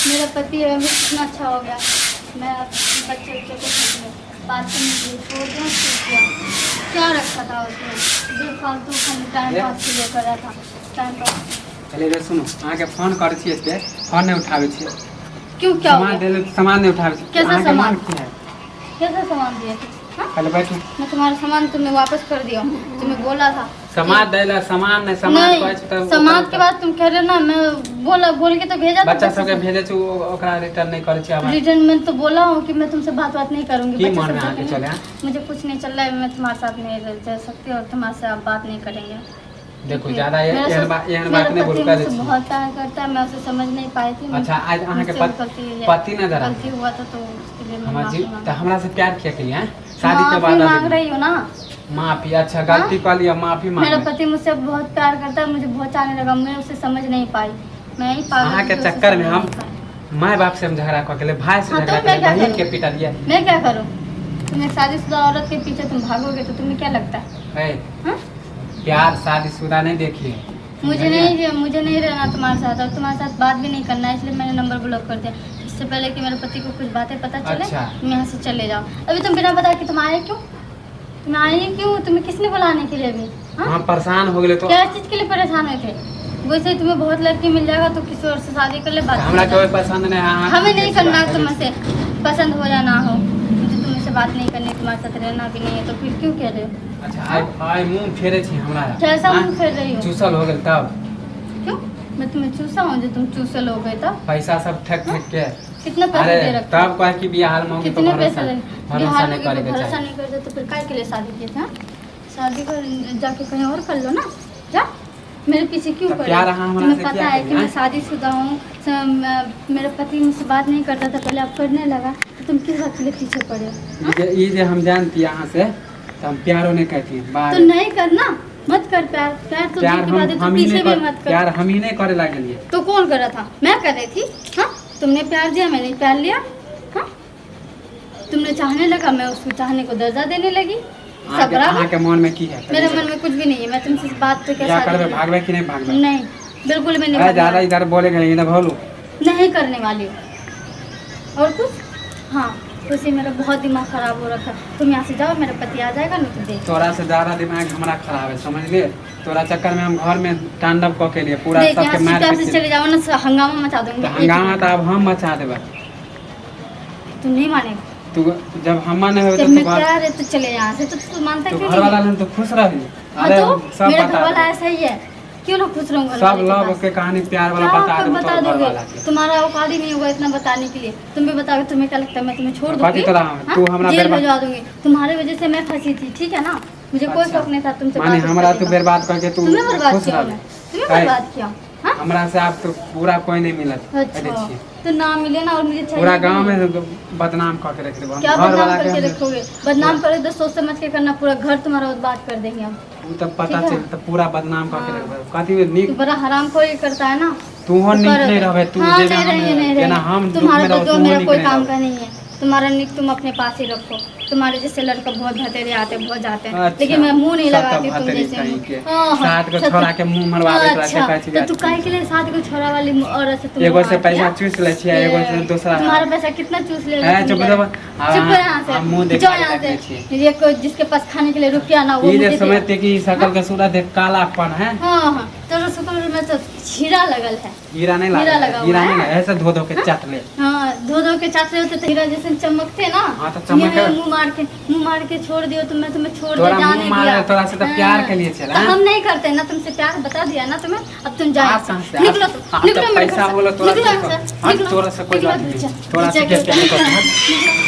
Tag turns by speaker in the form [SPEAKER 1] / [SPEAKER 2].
[SPEAKER 1] मेरा पति है मैं कितना अच्छा हो गया। मैं बच्चे को बात करने के लिए छोड़ दिया, सीख गया। क्या रखा था उसमें, जो फालतू खाली टाइम पास के लिए कर रहा था। टाइम पास
[SPEAKER 2] चलिए रे सुनो, आके फोन कर छिए से फोन नहीं उठावे छिए।
[SPEAKER 1] क्यों, क्या हो
[SPEAKER 2] सामान
[SPEAKER 1] गया?
[SPEAKER 2] दे सामान नहीं उठावे छिए।
[SPEAKER 1] कैसा
[SPEAKER 2] आके
[SPEAKER 1] सामान?
[SPEAKER 2] मान की है?
[SPEAKER 1] कैसा सामान दिया थे? हाँ?
[SPEAKER 2] पहले बैठो।
[SPEAKER 1] मैं तुम्हारा सामान तुम्हें वापस कर दिया, तुम्हें बोला था
[SPEAKER 2] सामान देला सामान नहीं सामान
[SPEAKER 1] नहीं,
[SPEAKER 2] कहै त
[SPEAKER 1] सामान के बाद तुम कह रहे हो ना, मैं बोल के तो भेजा
[SPEAKER 2] बच्चा सब के भेजे छु ओकरा रिटर्न नहीं करे छी। आब
[SPEAKER 1] रिटर्न में तो बोला हूँ कि मैं तुमसे बात नहीं करूंगी।
[SPEAKER 2] की
[SPEAKER 1] बच्चे
[SPEAKER 2] मन
[SPEAKER 1] सब
[SPEAKER 2] में
[SPEAKER 1] जाके
[SPEAKER 2] आके
[SPEAKER 1] नहीं-
[SPEAKER 2] चले हैं?
[SPEAKER 1] मुझे कुछ नहीं चल रहा है, मैं तुम्हारे साथ नहीं रह सकती और तुम्हारे से आप बात नहीं करेंगे।
[SPEAKER 2] देखो
[SPEAKER 1] ठीक है।
[SPEAKER 2] ज्यादा
[SPEAKER 1] मेरा
[SPEAKER 2] एहन
[SPEAKER 1] सस-
[SPEAKER 2] बात
[SPEAKER 1] मेरा
[SPEAKER 2] नहीं बोल
[SPEAKER 1] पति
[SPEAKER 2] कर
[SPEAKER 1] मुझसे बहुत प्यार करता है, मैं उसे समझ नहीं पाई थी।
[SPEAKER 2] अच्छा आज अहाँ के
[SPEAKER 1] मुझसे गलती है।
[SPEAKER 2] पति न धरा
[SPEAKER 1] गलती हुआ था तो उसके लिए मैं
[SPEAKER 2] हमर जी
[SPEAKER 1] माफी
[SPEAKER 2] त हमरा से प्यार किया के हैं शादी के
[SPEAKER 1] मांग
[SPEAKER 2] बाद
[SPEAKER 1] रही हूँ ना।
[SPEAKER 2] माफी। अच्छा गलती कर लिया, माफी
[SPEAKER 1] मेरा
[SPEAKER 2] मांग।
[SPEAKER 1] पति मुझसे बहुत प्यार करता है, मुझे बहुत चाहने लगा, मैं उसे समझ नहीं पाई। मैं ही पागल
[SPEAKER 2] अहाँ के
[SPEAKER 1] थी, उसे
[SPEAKER 2] चक्कर में
[SPEAKER 1] समझ
[SPEAKER 2] हम
[SPEAKER 1] नहीं पाई।
[SPEAKER 2] माँ बाप से हम झगड़ा कर के ले, भाई से
[SPEAKER 1] हाँ, तो
[SPEAKER 2] झगड़ा
[SPEAKER 1] मैं
[SPEAKER 2] कर
[SPEAKER 1] क्या
[SPEAKER 2] बहन
[SPEAKER 1] करूं?
[SPEAKER 2] के पिटा दिया।
[SPEAKER 1] मैं क्या करूँ? तुम एक शादीशुदा औरत के पीछे तुम भागोगे तो तुम्हें क्या लगता है?
[SPEAKER 2] ए,
[SPEAKER 1] हाँ?
[SPEAKER 2] प्यार शादीशुदा नहीं देखिए।
[SPEAKER 1] मुझे नहीं रहना तुम्हारे साथ और तुम्हारे साथ बात भी नहीं करना है, इसलिए मैंने नंबर ब्लॉक कर दिया। इससे पहले कि मेरे पति को कुछ बातें पता चले
[SPEAKER 2] अच्छा।
[SPEAKER 1] तुम यहाँ से चले जाओ। अभी तुम बिना बताए कि तुम आए क्यों? तुम आए क्यों? तुम्हें किसने बुलाने के लिए अभी? हाँ?
[SPEAKER 2] हम परेशान हो गए तो
[SPEAKER 1] क्या चीज के लिए परेशान हुए थे? वैसे ही तुम्हें बहुत लड़की मिल जाएगा तो किसी और से शादी कर ले, बात
[SPEAKER 2] हमरा
[SPEAKER 1] हो जाएगी।
[SPEAKER 2] कोई पसंद नहीं। हाँ,
[SPEAKER 1] हमें नहीं करना
[SPEAKER 2] बात
[SPEAKER 1] तुमसे, पसंद हो या ना हो, मुझे तुमसे बात नहीं करनी, तुम्हारे साथ रहना भी नहीं है, तो फिर क्यों कह रहे हो?
[SPEAKER 2] अच्छा आई मुंह फेरे छी हमरा।
[SPEAKER 1] कैसा
[SPEAKER 2] हाँ?
[SPEAKER 1] मुंह फेर रही हो?
[SPEAKER 2] चूसल हो गेल तब
[SPEAKER 1] क्यों? मैं तुम्हें चूसा हूँ जो तुम चूसल हो गए तब?
[SPEAKER 2] पैसा सब ठक ठक के।
[SPEAKER 1] कितना पैसा दे
[SPEAKER 2] अरे
[SPEAKER 1] रखा?
[SPEAKER 2] तब कह कि बिहार मांगे तो
[SPEAKER 1] कितने
[SPEAKER 2] भरोसा
[SPEAKER 1] पैसे दे?
[SPEAKER 2] भरोसा
[SPEAKER 1] बिहार
[SPEAKER 2] नहीं
[SPEAKER 1] में
[SPEAKER 2] करे के
[SPEAKER 1] भरोसा
[SPEAKER 2] चाहिए।
[SPEAKER 1] नहीं करते तो फिर काय के लिए शादी किए थे? हाँ? शादी कर जाके कहीं और कर लो ना, जा। मेरे पीछे क्यों
[SPEAKER 2] तो
[SPEAKER 1] पड़े?
[SPEAKER 2] प्यार हाँ हमरा
[SPEAKER 1] तुम्हें
[SPEAKER 2] से
[SPEAKER 1] पता
[SPEAKER 2] किया
[SPEAKER 1] है
[SPEAKER 2] करिए,
[SPEAKER 1] कि मैं
[SPEAKER 2] हाँ?
[SPEAKER 1] शादीशुदा हूँ, मेरा पति मुझसे बात नहीं करता था पहले, अब करने लगा, तो तुम किस बात के लिए पीछे पड़े हो?
[SPEAKER 2] ये जे हम जानती यहाँ से तो हम प्यारो नहीं कहती हैं। बाहर
[SPEAKER 1] तो नहीं करना, मत कर प्यार। प्यार तो
[SPEAKER 2] प्यार
[SPEAKER 1] दूर की बात है,
[SPEAKER 2] हम
[SPEAKER 1] तो
[SPEAKER 2] हम ही
[SPEAKER 1] पीछे
[SPEAKER 2] नहीं
[SPEAKER 1] भी मत
[SPEAKER 2] कर
[SPEAKER 1] कर।
[SPEAKER 2] प्यार हम ही नहीं करे लगे लिए।
[SPEAKER 1] तो कौन कर रहा था? मैं कर रही थी। हाँ, तुमने प्यार दिया, मैंने प्यार लिया। हाँ, तुमने चाहने लगा, मैं उसको चाहने को दर्जा देने लगी। सब बराबर।
[SPEAKER 2] अहाँ के मन में की है?
[SPEAKER 1] मेरे मन में कुछ भी नहीं है, मैं तुमसे इस बात पे
[SPEAKER 2] क्या करबे, भागबे कि नहीं भागबे?
[SPEAKER 1] नहीं, बिल्कुल भी नहीं
[SPEAKER 2] अरे ज्यादा
[SPEAKER 1] भागने
[SPEAKER 2] इधर बोलेंगे इधर भोलू।
[SPEAKER 1] वाली। नहीं करने वाली हूँ। और कुछ? हाँ, उसी मेरा बहुत दिमाग खराब हो रखा है। तुम यहाँ से जाओ, मेरा पति आ जाएगा ना तो देख।
[SPEAKER 2] तोरा से ज्यादा दिमाग हमारा खराब है, समझ लिए? तोरा चक्कर में हम घर में तांडव कऽ के लिए पूरा
[SPEAKER 1] देख,
[SPEAKER 2] सबके
[SPEAKER 1] यहाँ से
[SPEAKER 2] मार
[SPEAKER 1] चुपचाप से
[SPEAKER 2] पीट
[SPEAKER 1] चले जाओ ना, हंगामा मचा दूंगी।
[SPEAKER 2] तो हंगामा तो अब हम मचा देबे।
[SPEAKER 1] तुम नहीं मानेगा।
[SPEAKER 2] तू जब हम नहीं होबे
[SPEAKER 1] जब
[SPEAKER 2] तो
[SPEAKER 1] मैं
[SPEAKER 2] तू घर
[SPEAKER 1] प्यार है तो चले यहाँ से, तो तू मानता
[SPEAKER 2] तो
[SPEAKER 1] क्यों
[SPEAKER 2] घर
[SPEAKER 1] नहीं
[SPEAKER 2] वाला
[SPEAKER 1] है?
[SPEAKER 2] ने तो खुश रही।
[SPEAKER 1] हाँ,
[SPEAKER 2] अरे
[SPEAKER 1] तो
[SPEAKER 2] सब
[SPEAKER 1] मेरा घर
[SPEAKER 2] बता
[SPEAKER 1] वाला
[SPEAKER 2] दे।
[SPEAKER 1] ऐसा ही है, क्यों ना खुश रहूंगा?
[SPEAKER 2] सब लव के कहानी प्यार वाला
[SPEAKER 1] क्या
[SPEAKER 2] बता
[SPEAKER 1] कब
[SPEAKER 2] देबो
[SPEAKER 1] बता
[SPEAKER 2] तो घर
[SPEAKER 1] दोगे?
[SPEAKER 2] वाला के।
[SPEAKER 1] तुम्हारा औकात ही नहीं होगा इतना बताने के लिए। तुम भी बताओगे, तुम्हें क्या लगता है मैं तुम्हें छोड़
[SPEAKER 2] बाकी
[SPEAKER 1] दूंगी?
[SPEAKER 2] तोरा
[SPEAKER 1] हाँ?
[SPEAKER 2] तू हमरा
[SPEAKER 1] जेल
[SPEAKER 2] बर्बाद
[SPEAKER 1] भिजवा दूंगी। तुम्हारे वजह से मैं फंसी थी, ठीक है ना? मुझे कोई
[SPEAKER 2] अच्छा।
[SPEAKER 1] शौक नहीं था तुमसे
[SPEAKER 2] माने
[SPEAKER 1] बात
[SPEAKER 2] हमरा
[SPEAKER 1] करने
[SPEAKER 2] तू
[SPEAKER 1] का।
[SPEAKER 2] बर्बाद करके तू
[SPEAKER 1] तुम्हें बर्बाद
[SPEAKER 2] खुश
[SPEAKER 1] किया
[SPEAKER 2] रह।
[SPEAKER 1] मैं, तुम्हें
[SPEAKER 2] काहे?
[SPEAKER 1] बर्बाद किया। हाँ?
[SPEAKER 2] हमरा से आप तो पूरा कोई नहीं मिलत।
[SPEAKER 1] अच्छा,
[SPEAKER 2] देखिए
[SPEAKER 1] तो नाम मिले ना, और मुझे चाहिए
[SPEAKER 2] पूरा
[SPEAKER 1] भी
[SPEAKER 2] गांव
[SPEAKER 1] नहीं।
[SPEAKER 2] में बदनाम करके रख देबो।
[SPEAKER 1] क्या
[SPEAKER 2] घर
[SPEAKER 1] बदनाम
[SPEAKER 2] वाला
[SPEAKER 1] करके
[SPEAKER 2] के
[SPEAKER 1] रखोगे? बदनाम करोगे तो सोच समझ के करना, पूरा घर तुम्हारा बर्बाद कर देंगे हम।
[SPEAKER 2] उ तो पता
[SPEAKER 1] ठीक है।
[SPEAKER 2] चल तो पूरा बदनाम करके
[SPEAKER 1] हाँ।
[SPEAKER 2] रख देबो। कथी में नीक
[SPEAKER 1] तू बड़ा हराम खोरी करता है ना।
[SPEAKER 2] तू हो नीक
[SPEAKER 1] कर
[SPEAKER 2] नहीं
[SPEAKER 1] दे।
[SPEAKER 2] रहबे। तू
[SPEAKER 1] हाँ,
[SPEAKER 2] जेना
[SPEAKER 1] नहीं
[SPEAKER 2] हम जेना हम दुख
[SPEAKER 1] तुम्हारा
[SPEAKER 2] में
[SPEAKER 1] तो
[SPEAKER 2] रहो
[SPEAKER 1] जो
[SPEAKER 2] तू
[SPEAKER 1] मेरा
[SPEAKER 2] नीक
[SPEAKER 1] कोई
[SPEAKER 2] नहीं
[SPEAKER 1] काम
[SPEAKER 2] रहबे।
[SPEAKER 1] का नहीं है। तुम्हारा निक तुम अपने पास ही रखो। तुम्हारे जैसे लड़का बहुत भतेरे आते हैं, बहुत जाते हैं,
[SPEAKER 2] अच्छा।
[SPEAKER 1] लेकिन मैं मुंह नहीं
[SPEAKER 2] सब
[SPEAKER 1] लगाती
[SPEAKER 2] तो
[SPEAKER 1] तुम
[SPEAKER 2] भतेरी
[SPEAKER 1] जैसे।
[SPEAKER 2] कहीं के।
[SPEAKER 1] हाँ, हाँ,
[SPEAKER 2] साथ को
[SPEAKER 1] सच-
[SPEAKER 2] छोड़ा के मुंह मरवावे तोरा
[SPEAKER 1] अच्छा,
[SPEAKER 2] के कहै
[SPEAKER 1] तो तू काहे के लिए साथ को छोरा वाली औरत से तुम
[SPEAKER 2] एगो से
[SPEAKER 1] मुँह
[SPEAKER 2] पैसा
[SPEAKER 1] मारती है?
[SPEAKER 2] चूस ले छियै, एगो से दूसरा।
[SPEAKER 1] तुम्हारा पैसा कितना चूस ले?
[SPEAKER 2] है, चुप रहो।
[SPEAKER 1] चुप रहो यहाँ से।
[SPEAKER 2] हम मुंह
[SPEAKER 1] जाओ
[SPEAKER 2] देखा
[SPEAKER 1] यहाँ
[SPEAKER 2] के
[SPEAKER 1] से।
[SPEAKER 2] देखै
[SPEAKER 1] ये कोई जिसके पास खाने के लिए रुपया ना, वो
[SPEAKER 2] ई
[SPEAKER 1] मुझे
[SPEAKER 2] जे
[SPEAKER 1] दे।
[SPEAKER 2] समझते कि शकल के सूरत देख कालापन है।
[SPEAKER 1] हाँ, हाँ, तेरा शुक्र में तो हीरा लगल है।
[SPEAKER 2] हीरा नहीं
[SPEAKER 1] हीरा
[SPEAKER 2] लगा
[SPEAKER 1] लगा हुआ
[SPEAKER 2] हीरा
[SPEAKER 1] है।
[SPEAKER 2] नहीं लगा, ऐसे धो धो के चाट ले।
[SPEAKER 1] हाँ, धो धो के चाटले होते तो हीरा जैसे चमकते ना।
[SPEAKER 2] हाँ, तो चमके।
[SPEAKER 1] ये मुंह मार के छोड़ दियो तो मैं तुम्हें छोड़
[SPEAKER 2] तोरा
[SPEAKER 1] दे जाने
[SPEAKER 2] मुंह मारे,
[SPEAKER 1] दिया।
[SPEAKER 2] तोरा से तो
[SPEAKER 1] हाँ,
[SPEAKER 2] प्यार के लिए चला,
[SPEAKER 1] तो
[SPEAKER 2] हाँ?
[SPEAKER 1] हम नहीं करते ना, तुमसे प्यार बता दिया ना तुम्हें। अब तुम जाओ,
[SPEAKER 2] आप कहाँ से?
[SPEAKER 1] निकलो
[SPEAKER 2] आप-
[SPEAKER 1] तुम,
[SPEAKER 2] आप
[SPEAKER 1] निकलो
[SPEAKER 2] तो
[SPEAKER 1] मेरे
[SPEAKER 2] पैसा
[SPEAKER 1] घर से।
[SPEAKER 2] बोलो तोरा
[SPEAKER 1] निकलो
[SPEAKER 2] से
[SPEAKER 1] यहाँ से,
[SPEAKER 2] हाँ,
[SPEAKER 1] निकलो।
[SPEAKER 2] तोरा से कोई
[SPEAKER 1] निकलो
[SPEAKER 2] बात नहीं।
[SPEAKER 1] नीचे,
[SPEAKER 2] तोरा से
[SPEAKER 1] नीचे
[SPEAKER 2] क्या
[SPEAKER 1] के-
[SPEAKER 2] क्या नहीं करता, हाँ?
[SPEAKER 1] निकलो।